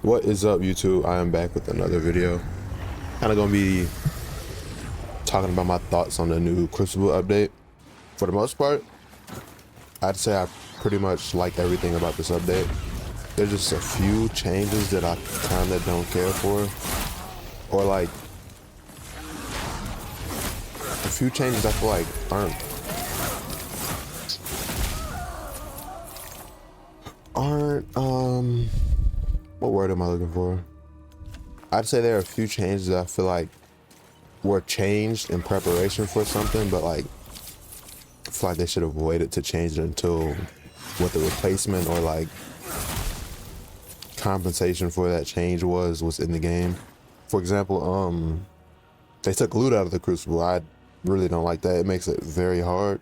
What is up, YouTube? I am back with another video. Kind of gonna be talking about my thoughts on the new Crucible update. For the most part, I'd say I pretty much like everything about this update. There's just a few changes that I kind of don't care for, or like a few changes I feel like aren't what word am I looking for? I'd say there are a few changes that I feel like were changed in preparation for something, but like I feel like they should have waited to change it until what the replacement or like compensation for that change was in the game. For example, they took loot out of the Crucible. I really don't like that. It makes it very hard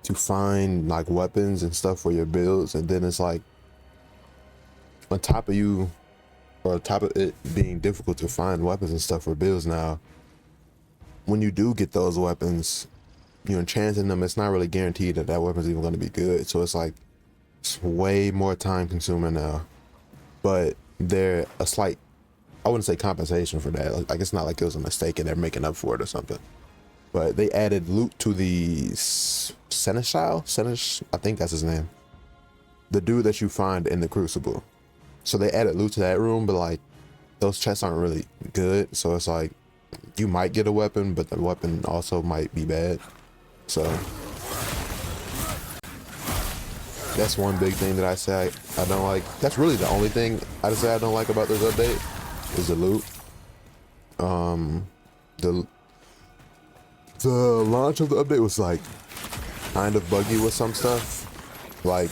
to find like weapons and stuff for your builds, and then it's like on top of you, or on top of it being difficult to find weapons and stuff for builds now, when you do get those weapons, you're enchanting them, it's not really guaranteed that that weapon's even going to be good. So it's like, it's way more time consuming now. But they're a slight, I wouldn't say compensation for that. Like it's not like it was a mistake and they're making up for it or something. But they added loot to the Seneschal, I think that's his name. The dude that you find in the Crucible. So they added loot to that room, but like those chests aren't really good. So it's like you might get a weapon, but the weapon also might be bad. So that's one big thing that I say I don't like. That's really the only thing I'd say I don't like about this update is the loot. The launch of the update was like kind of buggy with some stuff. Like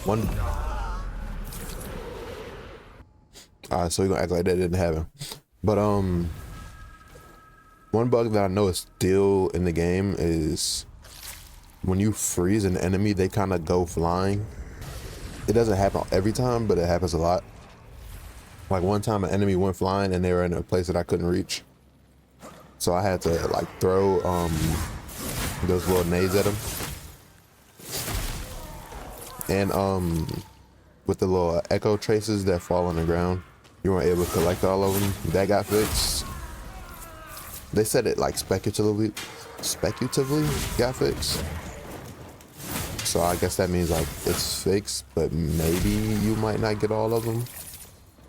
one. So you're gonna act like that didn't happen. But one bug that I know is still in the game is when you freeze an enemy, they kind of go flying. It doesn't happen every time, but it happens a lot. Like one time an enemy went flying and they were in a place that I couldn't reach. So I had to like throw those little nades at them. And with the little echo traces that fall on the ground, you weren't able to collect all of them. That got fixed. They said it like speculatively got fixed. So I guess that means like it's fixed, but maybe you might not get all of them.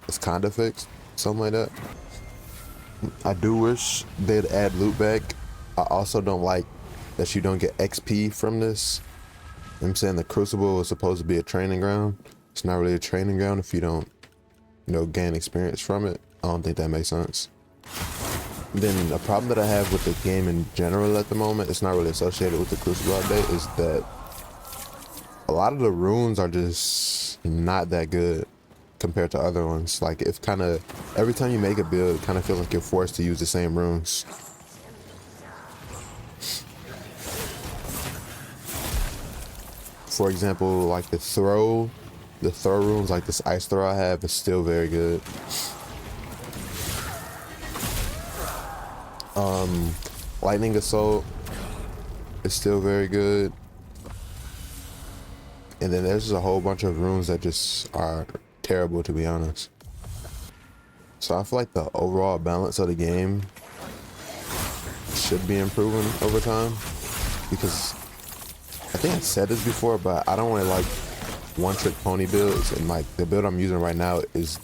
It's kind of fixed, something like that. I do wish they'd add loot back. I also don't like that you don't get XP from this. I'm saying the Crucible is supposed to be a training ground. It's not really a training ground if you don't, gain experience from it. I don't think that makes sense. Then a problem that I have with the game in general at the moment, it's not really associated with the Crucible update, is that a lot of the runes are just not that good compared to other ones. Like if kind of every time you make a build, it kind of feels like you're forced to use the same runes. For example, like the throw runes, like this ice throw I have is still very good. Lightning assault is still very good. And then there's just a whole bunch of runes that just are terrible, to be honest. So I feel like the overall balance of the game should be improving over time, because I think I said this before, but I don't really like one-trick pony builds, and like the build I'm using right now is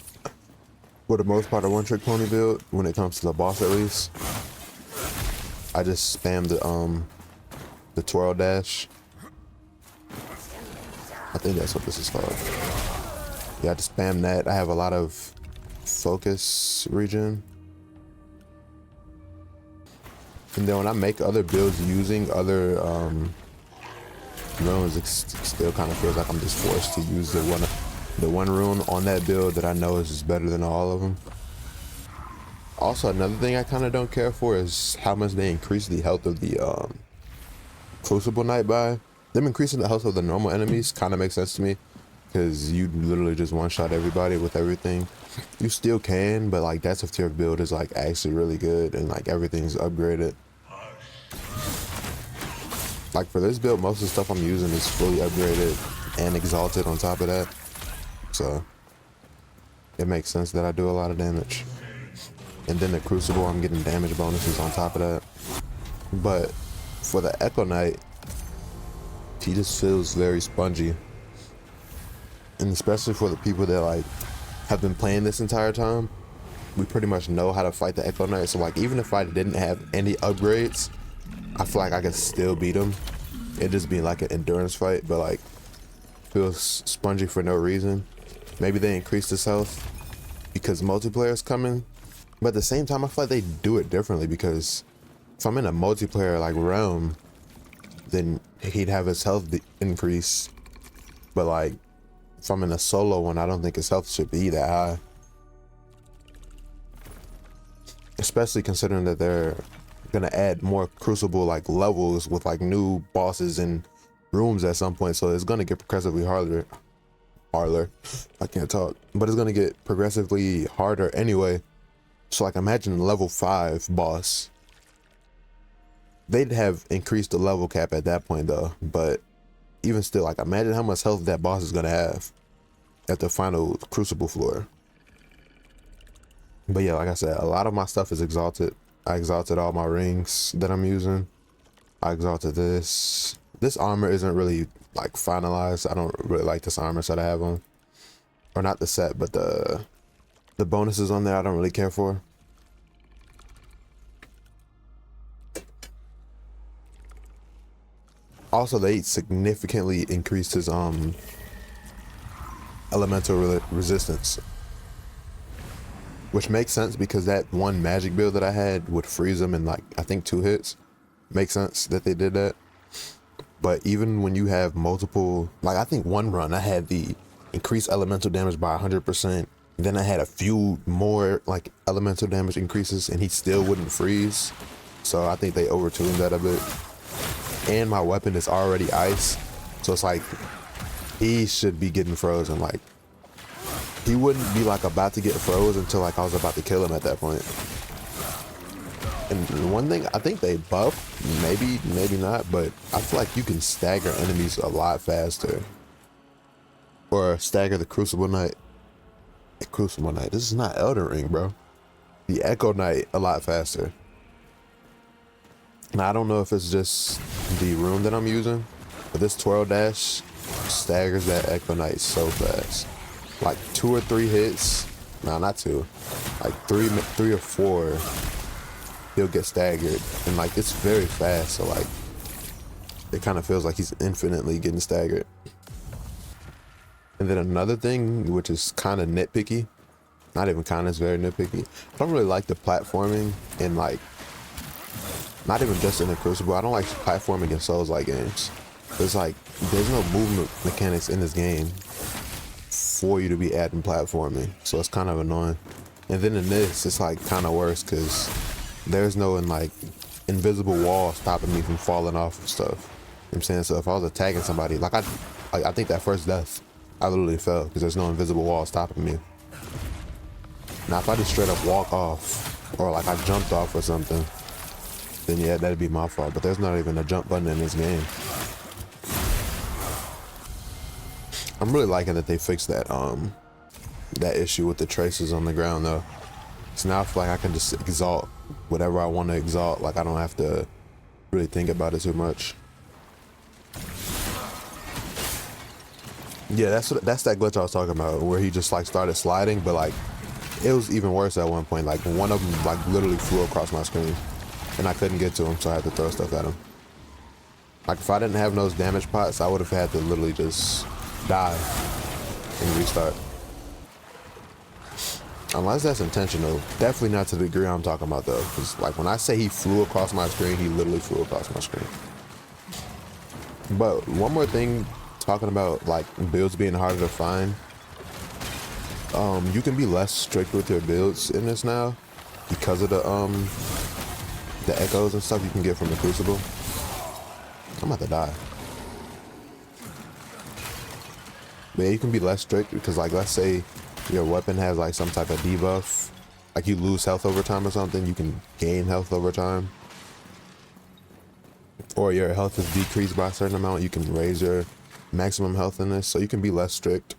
for the most part a one-trick pony build when it comes to the boss. At least I just spam the twirl dash. I think that's what this is called. Yeah, I just spam that. I have a lot of focus regen. And then when I make other builds using other runes, it still kind of feels like I'm just forced to use the one rune on that build that I know is just better than all of them. Also, another thing I kind of don't care for is how much they increase the health of the Crucible Knight by. Them increasing the health of the normal enemies kind of makes sense to me, because you literally just one-shot everybody with everything. You still can, but like that's if your build is like actually really good and like everything's upgraded. Like for this build, most of the stuff I'm using is fully upgraded and exalted on top of that. So it makes sense that I do a lot of damage. And then the Crucible, I'm getting damage bonuses on top of that. But for the Echo Knight, he just feels very spongy. And especially for the people that like have been playing this entire time, we pretty much know how to fight the Echo Knight. So like even if I didn't have any upgrades, I feel like I could still beat him. It'd just be like an endurance fight, but like feels spongy for no reason. Maybe they increased his health because multiplayer is coming, but at the same time I feel like they do it differently, because if I'm in a multiplayer like realm, then he'd have his health increase, but like if I'm in a solo one, I don't think his health should be that high, especially considering that they're gonna add more Crucible like levels with like new bosses and rooms at some point, so it's gonna get progressively harder. I can't talk, but it's gonna get progressively harder anyway. So like imagine level 5 boss. They'd have increased the level cap at that point though, but even still, like imagine how much health that boss is gonna have at the final Crucible floor. But yeah, like I said, a lot of my stuff is exalted. I exalted all my rings that I'm using. I exalted this. This armor isn't really like finalized. I don't really like this armor set I have on. Or not the set, but the bonuses on there I don't really care for. Also, they significantly increased his elemental resistance, which makes sense because that one magic build that I had would freeze him in like I think 2 hits. Makes sense that they did that. But even when you have multiple, like I think one run I had the increased elemental damage by 100%. Then I had a few more like elemental damage increases and he still wouldn't freeze. So I think they overtuned that a bit. And my weapon is already ice, so it's like he should be getting frozen. Like he wouldn't be like about to get froze until like I was about to kill him at that point. And one thing I think they buffed, maybe not, but I feel like you can stagger enemies a lot faster, or stagger the Crucible Knight. The Crucible Knight. This is not Elden Ring, bro. The Echo Knight a lot faster. Now I don't know if it's just the room that I'm using, but this twirl dash staggers that Echo Knight so fast. Like 2 or 3 hits, nah, not 2, like 3 or 4, he'll get staggered, and like it's very fast. So like it kind of feels like he's infinitely getting staggered. And then another thing, which is kind of nitpicky, not even kind of, it's very nitpicky. I don't really like the platforming in like. Not even just in the Crucible. I don't like platforming in Souls-like games. There's like, there's no movement mechanics in this game for you to be adding platforming. So it's kind of annoying. And then in this, it's like kind of worse because there's no like invisible wall stopping me from falling off and stuff. You know what I'm saying? So if I was attacking somebody, like I think that first death, I literally fell because there's no invisible wall stopping me. Now if I just straight up walk off, or like I jumped off or something, then yeah, that'd be my fault. But there's not even a jump button in this game. I'm really liking that they fixed that that issue with the traces on the ground though. So now I feel like I can just exalt whatever I want to exalt. Like I don't have to really think about it too much. Yeah, that's that glitch I was talking about, where he just like started sliding, but like it was even worse at one point. Like one of them like literally flew across my screen. And I couldn't get to him, so I had to throw stuff at him. Like if I didn't have those damage pots, I would have had to literally just die and restart. Unless that's intentional. Definitely not to the degree I'm talking about though. Because like when I say he flew across my screen, he literally flew across my screen. But one more thing, talking about like builds being harder to find. You can be less strict with your builds in this now because of the echoes and stuff you can get from the Crucible. I'm about to die. But yeah, you can be less strict because like let's say your weapon has like some type of debuff, like you lose health over time or something, you can gain health over time. Or your health is decreased by a certain amount, you can raise your maximum health in this, so you can be less strict.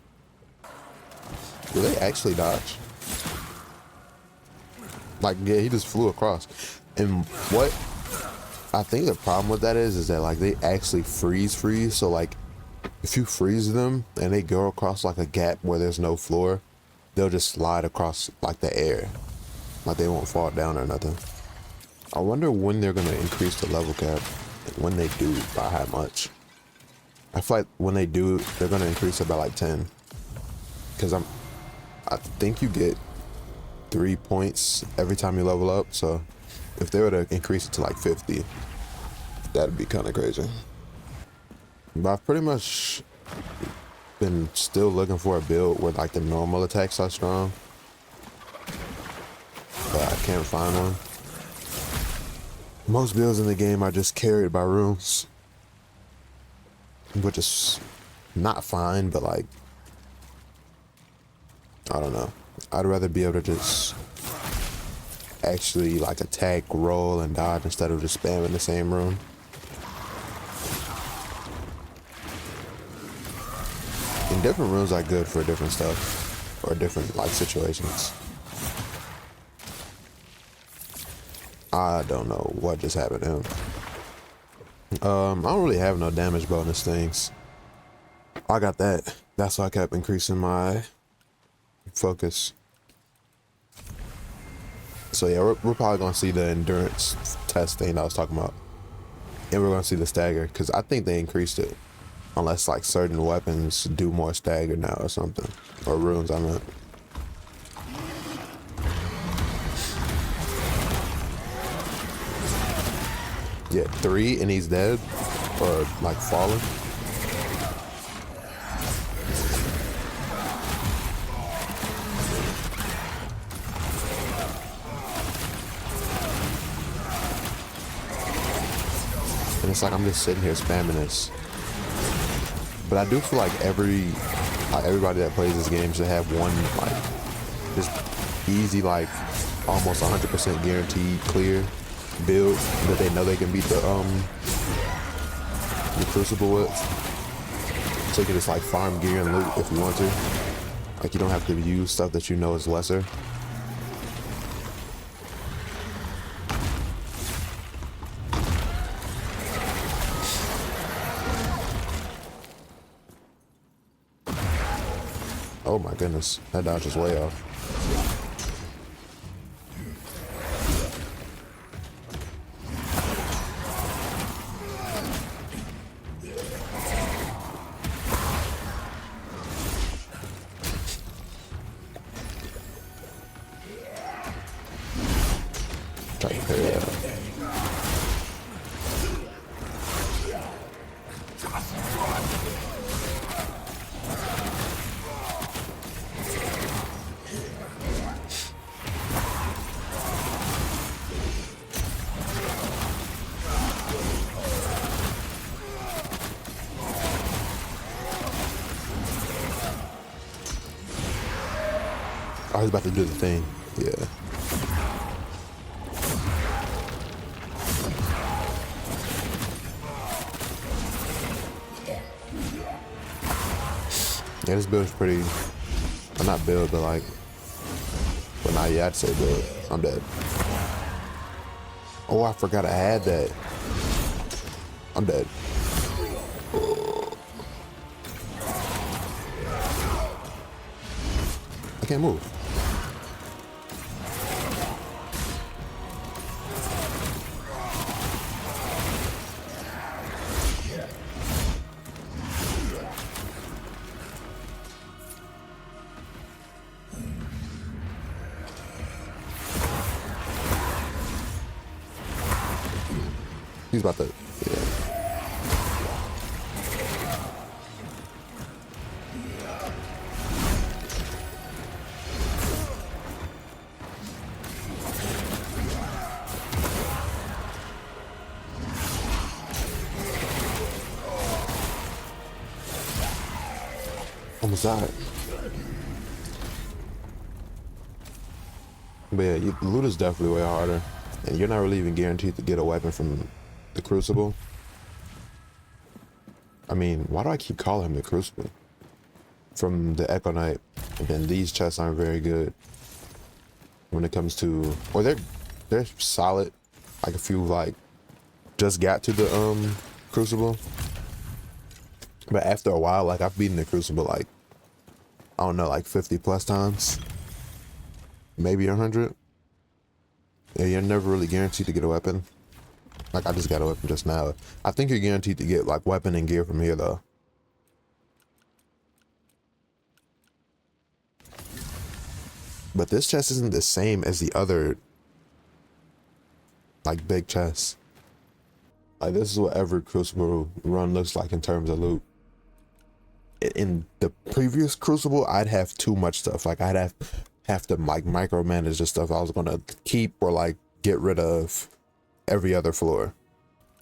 Do they actually dodge? Like, yeah, he just flew across. And what I think the problem with that is that like they actually freeze. So like if you freeze them and they go across like a gap where there's no floor, they'll just slide across like the air. Like they won't fall down or nothing. I wonder when they're gonna increase the level cap. And when they do, by how much. I feel like when they do, they're gonna increase it by like 10. Cause I think you get 3 points every time you level up. So if they were to increase it to like 50, that'd be kind of crazy. But I've pretty much been still looking for a build where like the normal attacks are strong, but I can't find one. Most builds in the game are just carried by runes, which is not fine, but like, I don't know. I'd rather be able to just actually like attack, roll, and dodge instead of just spamming the same rune. And different runes are good for different stuff or different like situations. I don't know what just happened to him. I don't really have no damage bonus things. I got that. That's why I kept increasing my focus. So yeah, we're probably gonna see the endurance test thing I was talking about, and we're gonna see the stagger because I think they increased it, unless like certain weapons do more stagger now or something, or runes. I meant. Yeah, 3 and he's dead or like falling. And it's like I'm just sitting here spamming this. But I do feel like everybody that plays this game should have one like just easy, like almost 100% guaranteed clear build that they know they can beat the Crucible with. So you can just like farm gear and loot if you want to. Like you don't have to use stuff that you know is lesser. Oh my goodness, that dodge is way off. Try to parry that. I was about to do the thing. Yeah. Yeah, this build is pretty. Well, not build, but like. But not yet. I'd say build. I'm dead. Oh, I forgot I had that. I'm dead. I can't move. He's about to, yeah. Almost died. But yeah, loot is definitely way harder. And you're not really even guaranteed to get a weapon from the Crucible. I mean, why do I keep calling him the Crucible? From the Echo Knight. And then these chests aren't very good when it comes to, or they're solid. Like if you like just got to the Crucible, but after a while, like I've beaten the Crucible like I don't know, like 50 plus times, maybe 100. Yeah, you're never really guaranteed to get a weapon. Like I just got a weapon just now. I think you're guaranteed to get like weapon and gear from here though. But this chest isn't the same as the other like big chests. Like this is what every Crucible run looks like in terms of loot. In the previous Crucible, I'd have too much stuff. Like I'd have to like micromanage the stuff I was gonna keep or like get rid of every other floor.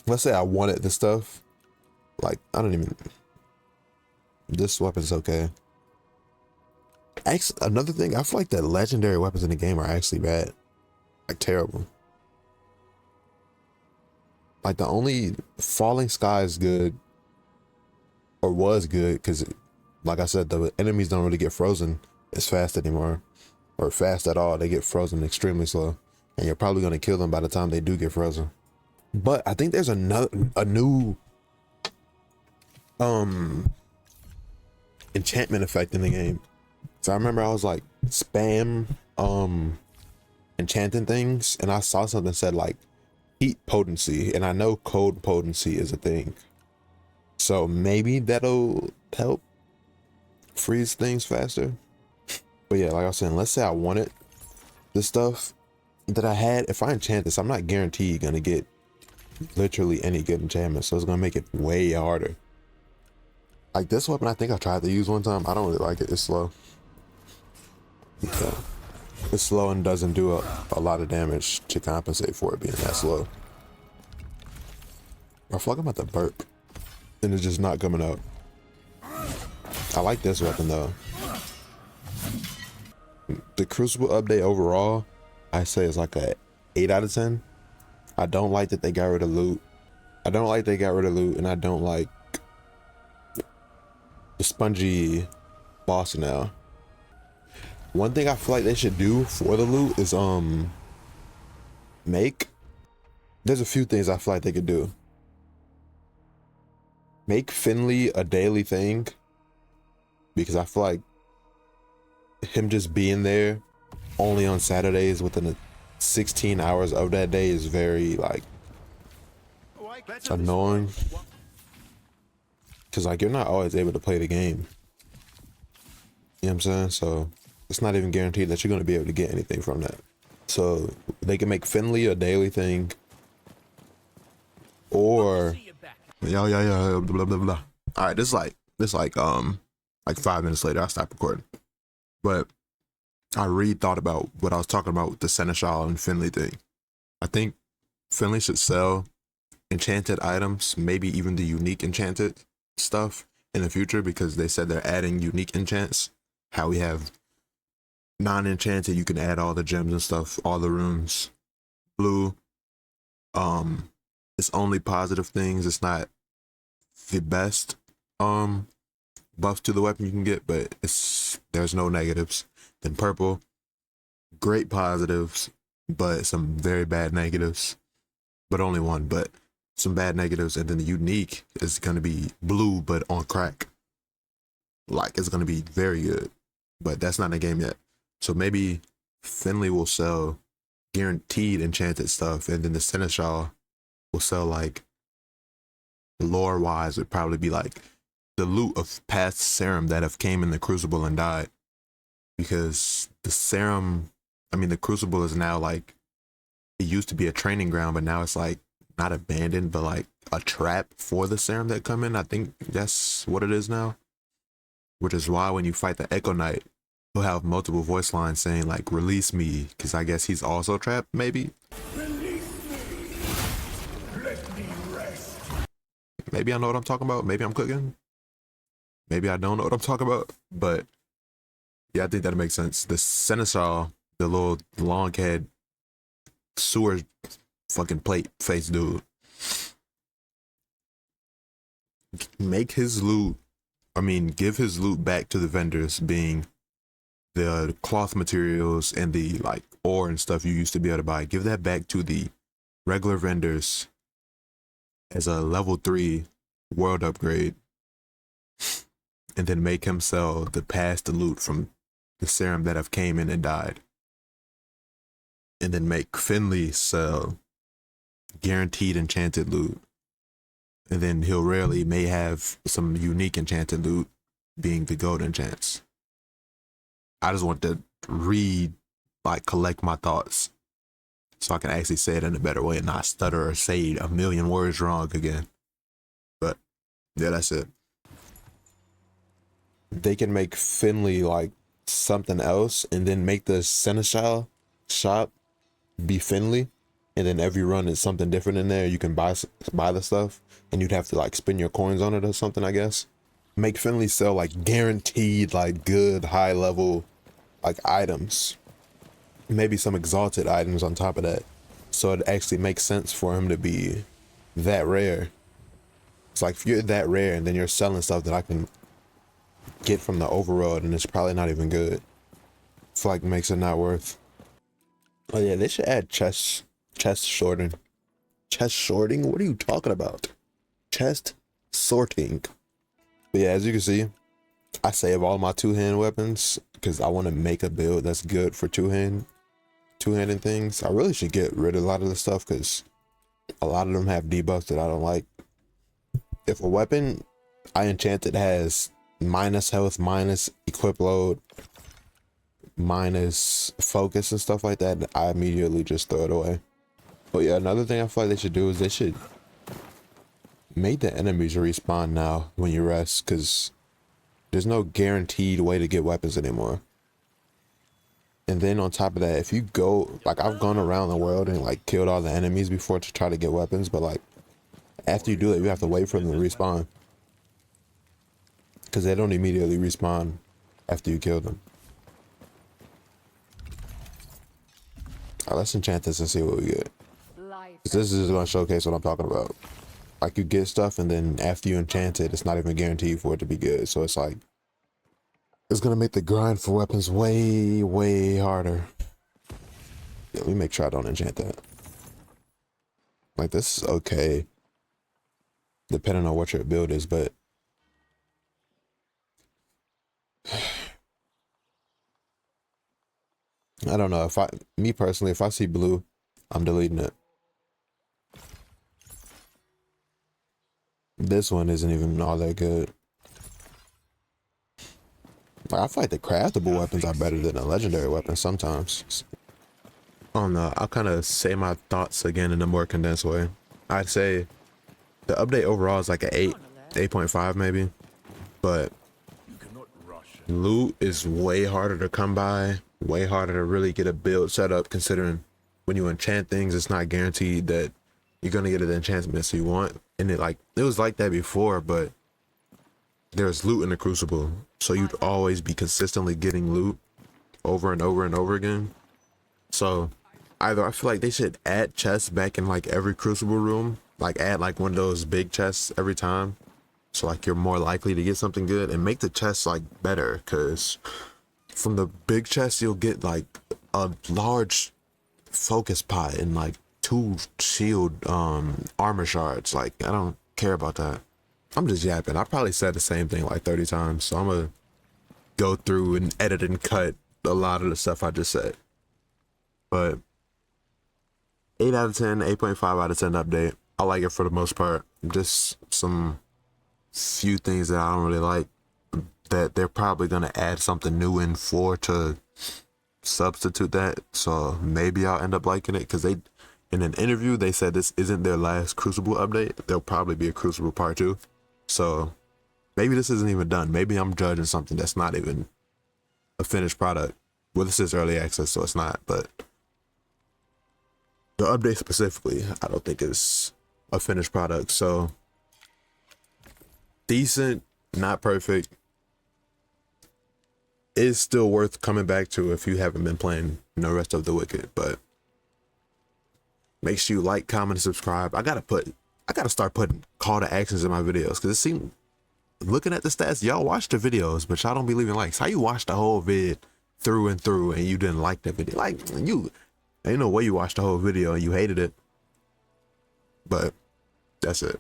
Let's say I wanted the stuff. Like I don't even. This weapon's okay. Actually, another thing, I feel like the legendary weapons in the game are actually bad. Like terrible. Like the only Falling Sky is good. Or was good, because like I said, the enemies don't really get frozen as fast anymore. Or fast at all. They get frozen extremely slow. And you're probably going to kill them by the time they do get frozen. But I think there's a new enchantment effect in the game. So I remember I was like spam enchanting things, and I saw something that said like heat potency, and I know cold potency is a thing. So maybe that'll help freeze things faster. But yeah, like I was saying, let's say I wanted this stuff that I had. If I enchant this, I'm not guaranteed gonna get literally any good enchantment, so it's gonna make it way harder. Like this weapon, I think I tried to use one time. I don't really like it. It's slow. Okay. It's slow and doesn't do a lot of damage to compensate for it being that slow. I feel like I'm about to burp, and it's just not coming out. I like this weapon though. The Crucible update overall, I say it's like a 8 out of 10. I don't like that they got rid of loot. I don't like they got rid of loot, and I don't like the spongy boss now. One thing I feel like they should do for the loot is there's a few things I feel like they could do. Make Finley a daily thing, because I feel like him just being there only on Saturdays within the 16 hours of that day is very like annoying, because like you're not always able to play the game. You know what I'm saying? So it's not even guaranteed that you're going to be able to get anything from that. So they can make Finley a daily thing, or yeah, blah blah blah. All right, this like 5 minutes later I stopped recording, but I thought about what I was talking about with the Seneschal and Finley thing. I think Finley should sell enchanted items, maybe even the unique enchanted stuff in the future, because they said they're adding unique enchants. How we have non-enchanted, you can add all the gems and stuff, all the runes. Blue, it's only positive things. It's not the best buffs to the weapon you can get, but there's no negatives. Then purple, great positives, but some very bad negatives. But only one, but some bad negatives. And then the unique is going to be blue, but on crack. Like, it's going to be very good, but that's not in the game yet. So maybe Finley will sell guaranteed enchanted stuff, and then the Seneschal will sell like lore wise would probably be like the loot of past serum that have came in the Crucible and died, because the serum, I mean the Crucible is now like, it used to be a training ground, but now it's like not abandoned, but like a trap for the serum that come in. I think that's what it is now, which is why when you fight the Echo Knight, he'll have multiple voice lines saying like release me, because I guess he's also trapped. Maybe I know what I'm talking about. Maybe I'm cooking. Maybe I don't know what I'm talking about. But yeah, I think that makes sense. The Seneschal, the little long head sewer fucking plate face dude, make his loot, I mean, give his loot back to the vendors, being the cloth materials and the like ore and stuff you used to be able to buy, give that back to the regular vendors as a level 3 world upgrade, and then make him sell the past loot from the serum that have came in and died, and then make Finley sell guaranteed enchanted loot, and then he'll rarely may have some unique enchanted loot, being the gold enchants. I just want to collect my thoughts so I can actually say it in a better way and not stutter or say a million words wrong again. But yeah, that's it. They can make Finley like something else and then make the Seneschal shop be Finley, and then every run is something different in there. You can buy the stuff and you'd have to like spend your coins on it or something, I guess. Make Finley sell like guaranteed like good high level like items, maybe some exalted items on top of that, so it actually makes sense for him to be that rare. It's like if you're that rare and then you're selling stuff that I can get from the overworld and it's probably not even good, it's like makes it not worth. Oh yeah, they should add chest sorting. Chest sorting? What are you talking about? Chest sorting. But yeah, as you can see, I save all my two-hand weapons because I want to make a build that's good for two-handed things. I really should get rid of a lot of the stuff because a lot of them have debuffs that I don't like. If a weapon I enchanted has minus health, minus equip load, minus focus and stuff like that, I immediately just throw it away. But yeah, another thing I feel like they should do is they should make the enemies respawn now when you rest, because there's no guaranteed way to get weapons anymore. And then on top of that, if you go, like I've gone around the world and like killed all the enemies before to try to get weapons, but like after you do it, you have to wait for them to respawn, because they don't immediately respawn after you kill them. Alright, let's enchant this and see what we get. This is going to showcase what I'm talking about. Like you get stuff and then after you enchant it, it's not even guaranteed for it to be good. So it's like, it's going to make the grind for weapons way, way harder. Yeah, let me make sure I don't enchant that. Like this is okay, depending on what your build is, but I don't know. Me personally, if I see blue, I'm deleting it. This one isn't even all that good. Like, I feel like the craftable weapons are better than the legendary weapons sometimes. I don't know. I'll kind of say my thoughts again in a more condensed way. I'd say the update overall is like an 8.5 maybe, but loot is way harder to come by, way harder to really get a build set up, considering when you enchant things, it's not guaranteed that you're gonna get the enchantments you want. And it was like that before, but there's loot in the Crucible, so you'd always be consistently getting loot over and over and over again. So either I feel like they should add chests back in like every Crucible room, like add like one of those big chests every time, so like you're more likely to get something good, and make the chests like better, because from the big chests you'll get like a large focus pot and like 2 shield armor shards. Like I don't care about that. I'm just yapping. I probably said the same thing like 30 times, so I'm gonna go through and edit and cut a lot of the stuff I just said. But 8 out of 10, 8.5 out of 10 update. I like it for the most part. Just some few things that I don't really like, that they're probably gonna add something new in for to substitute that. So maybe I'll end up liking it, because they, in an interview, they said this isn't their last Crucible update. There'll probably be a Crucible part 2. So maybe this isn't even done. Maybe I'm judging something that's not even a finished product. Well, this is early access, so it's not, but the update specifically, I don't think is a finished product. So decent, not perfect, is still worth coming back to if you haven't been playing the rest of the Wicked. But make sure you like, comment, and subscribe. I gotta start putting call to actions in my videos, because it seems, looking at the stats, y'all watch the videos, but y'all don't be leaving likes. How you watch the whole vid, through and through and you didn't like the video. Like, you ain't no way you watched the whole video and you hated it. But that's it.